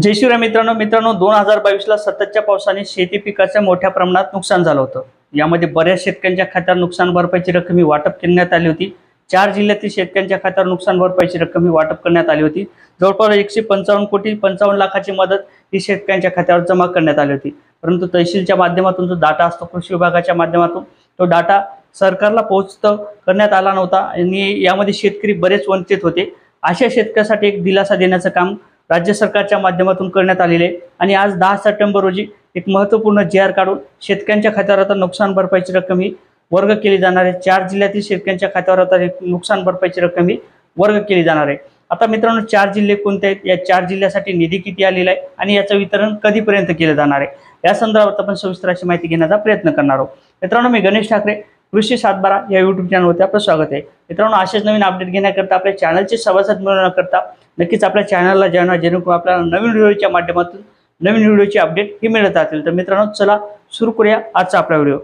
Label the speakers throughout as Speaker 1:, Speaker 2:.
Speaker 1: जय शिवराय मित्रांनो 2022ला सततच्या पावसाने शेती पिकाचं मोठ्या प्रमाणात नुकसान झालं होतं। यामध्ये बऱ्याच शेतकऱ्यांच्या खात्यावर नुकसान भरपाईची रक्कम ही वाटप करण्यात आली होती। 4 जिल्ह्यातील शेतकऱ्यांच्या खात्यावर नुकसान भरपाईची रक्कम ही वाटप करण्यात आली होती। जवळपास 155 कोटी 55 लाखाची मदत ही शेतकऱ्यांच्या खात्यावर जमा करण्यात आली होती। परंतु तहसीलच्या माध्यमातून जो डाटा असतो, कृषी विभागाच्या माध्यमातून तो डाटा सरकारला करण्यात आला नव्हता आणि यामध्ये शेतकरी बरेच वंचित होते। अशा शेतकऱ्यांसाठी एक दिलासा देण्याचं काम राज्य सरकारच्या माध्यमातून करण्यात आलेले आहे आणि आज 10 सप्टेंबर रोजी एक महत्त्वपूर्ण जी.आर. काढून शेतकऱ्यांच्या खात्यावर आता नुकसान भरपाईची रक्कम ही वर्ग केली जाणार आहे। 4 जिल्ह्यातील शेतकऱ्यांच्या खात्यावर आता नुकसान भरपाईची रक्कम ही वर्ग केली जाणार आहे। आता मित्रांनो 4 जिल्हे कोणते आहेत, या 4 जिल्ह्यासाठी निधी किती आलेला आहे आणि याचं वितरण कधीपर्यंत केलं जाणार आहे, या संदर्भात आपण सविस्तर अशी माहिती घेण्याचा प्रयत्न करणार आहोत। मित्रांनो, मी गणेश ठाकरे, कृषी 712 या यूट्यूब चॅनलवरती आपलं स्वागत आहे। मित्रांनो, असेच नवीन अपडेट घेण्याकरता आपल्या चॅनलचे सभासद मिळवण्याकरता नक्कीच आपल्या चॅनलला जॉइन व्हा, जेणेकरून आपल्याला नवीन व्हिडिओच्या माध्यमातून नवीन व्हिडिओची अपडेट ही मिळत राहतील। तर मित्रांनो, चला सुरू करूया आजचा आपला व्हिडिओ।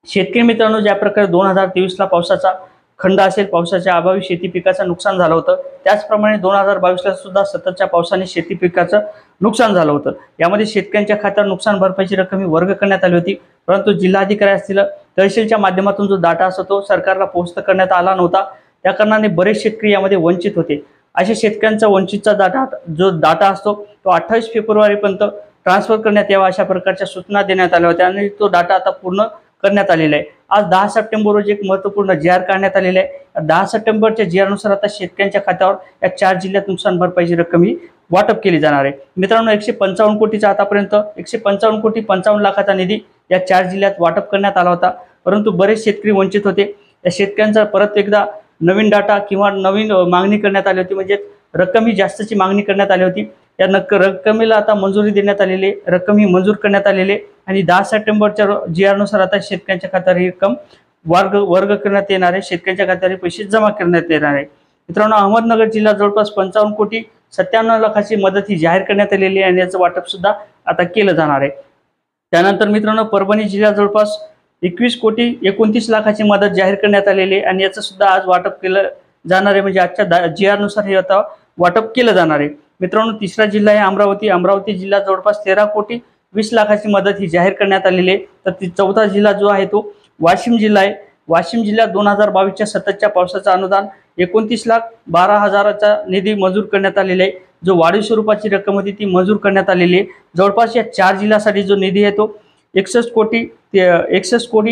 Speaker 1: शेतकरी मित्रांनो, ज्या प्रकारे 2023ला पावसाचा खंड असेल, पावसाच्या अभावी शेती पिकाचं नुकसान झालं होतं, त्याचप्रमाणे 2022ला सुद्धा सततच्या पावसाने शेती पिकाचं नुकसान झालं होतं। यामध्ये शेतकऱ्यांच्या खात्यावर नुकसान भरपाईची रक्कम ही वर्ग करण्यात आली होती, परंतु जिल्हाधिकारी असतील, तहसीलच्या माध्यमातून जो डाटा असतो तो सरकारला पोहोच करण्यात आला नव्हता। त्या कारणाने बरेच शेतकरी यामध्ये वंचित होते। अशा शेतकऱ्यांचा वंचितचा डाटा असतो तो 28 फेब्रुवारीपर्यंत ट्रान्सफर करण्यात यावा अशा प्रकारच्या सूचना देण्यात आल्या होत्या आणि तो डाटा आता पूर्ण करण्यात आलेला आहे। आज 10 सप्टेंबर रोजी एक महत्त्वपूर्ण जी.आर. काढण्यात आलेला आहे। 10 सप्टेंबरच्या जी.आर. नुसार आता शेतकऱ्यांच्या खात्यावर या 4 जिल्ह्यात नुकसान भरपाईची रक्कम ही वाटप केली जाणार आहे। मित्रांनो, 155 कोटीचा आतापर्यंत 155 कोटी 55 लाखाचा निधी या 4 जिल्ह्यात वाटप करण्यात आला होता, परंतु बरेच शेतकरी वंचित होते। या शेतकऱ्यांचा परत एकदा नवीन डाटा किंवा नवीन मागणी करण्यात आली होती, म्हणजे रक्कम ही जास्तची मागणी करण्यात आली होती। या रक्कमेला आता मंजुरी देण्यात आलेली, रक्कम ही मंजूर करण्यात आलेली आणि 10 सप्टेंबरच्या जी.आर. नुसार आता शेतकऱ्यांच्या खात्यावर ही रक्कम वर्ग करण्यात येणार आहे। शेतकऱ्यांच्या खात्यावर पैसे जमा करण्यात येणार आहे। मित्रांनो, अहमदनगर जिल्हा जवळपास 55 कोटी 57 लाखाची मदत ही जाहीर करण्यात आलेली आहे आणि याचं वाटप सुद्धा आता केलं जाणार आहे। त्यानंतर मित्रांनो, परभणी जिल्हा जवळपास 21 कोटी 29 लाखाची मदत जाहीर करण्यात आलेली आहे आणि याचं सुद्धा आज वाटप केलं जाणार आहे, म्हणजे आजच्या जी.आर. नुसार हे आता वाटप केलं जाणार आहे। मित्रांनो, तिसरा जिल्हा आहे अमरावती जिल्हा जवळपास 13 कोटी 20 लाखाची मदत ही जाहीर करण्यात आलेली आहे। तर चौथा जिल्हा जो आहे तो वाशिम जिल्हा आहे। वाशिम जिल्ह्यात 2022च्या सततच्या पावसाचं अनुदान 29,12,000चा निधी मंजूर करण्यात आलेला आहे, जो वाढीव स्वरूपाची रक्कम होती ती मंजूर करण्यात आलेली आहे। जवळपास या 4 जिल्ह्यासाठी जो निधी आहे तो 61 कोटी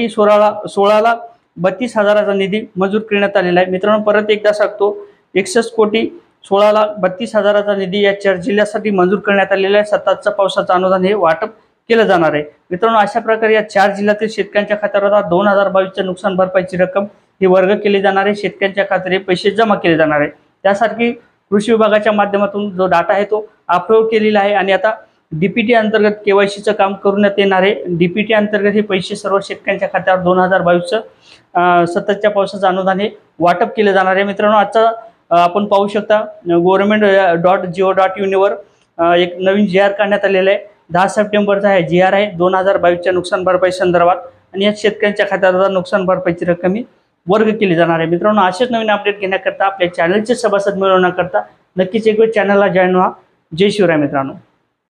Speaker 1: 16,32,000चा निधी मंजूर करण्यात आलेला आहे। मित्रांनो, परत एकदा सांगतो, 61 कोटी 16,32,000चा निधी या 4 जिल्ह्यासाठी मंजूर करण्यात आलेला आहे। सततच्या पावसाचं अनुदान हे वाटप केलं जाणार आहे। मित्रांनो, अशा प्रकारे या 4 जिल्ह्यातील शेतकऱ्यांच्या खात्यावर आता 2022च्या नुकसान भरपाईची रक्कम ही वर्ग केली जाणार आहे। शेतकऱ्यांच्या खात्यावर पैसे जमा केले जाणार आहे। त्यासाठी कृषी विभागाच्या माध्यमातून जो डाटा आहे तो अप्रूव्ह केलेला आहे आणि आता डीपीटी अंतर्गत केवायसीचं काम करण्यात येणार आहे। डीपीटी अंतर्गत हे पैसे सर्व शेतकऱ्यांच्या खात्यावर 2022चं सततच्या पावसाचं अनुदान हे वाटप केले जाणार आहे। मित्रांनो, आजचा आपण पाहू शकता government.go.in वर एक नवीन जी.आर. काढण्यात आलेला आहे। 10 सप्टेंबरचा आहे जी.आर. आहे 2022च्या नुकसान भरपाई संदर्भात आणि या शेतकऱ्यांच्या खात्यावर नुकसान भरपाईची रक्कम ही वर्ग केली जाणार आहे। मित्रांनो, असेच नवीन अपडेट घेण्याकरता आपल्या चॅनलचे सभासद मिळवण्याकरता नक्कीच एक वेळ चॅनलला जॉइन व्हा। जय शिवराय मित्रांनो।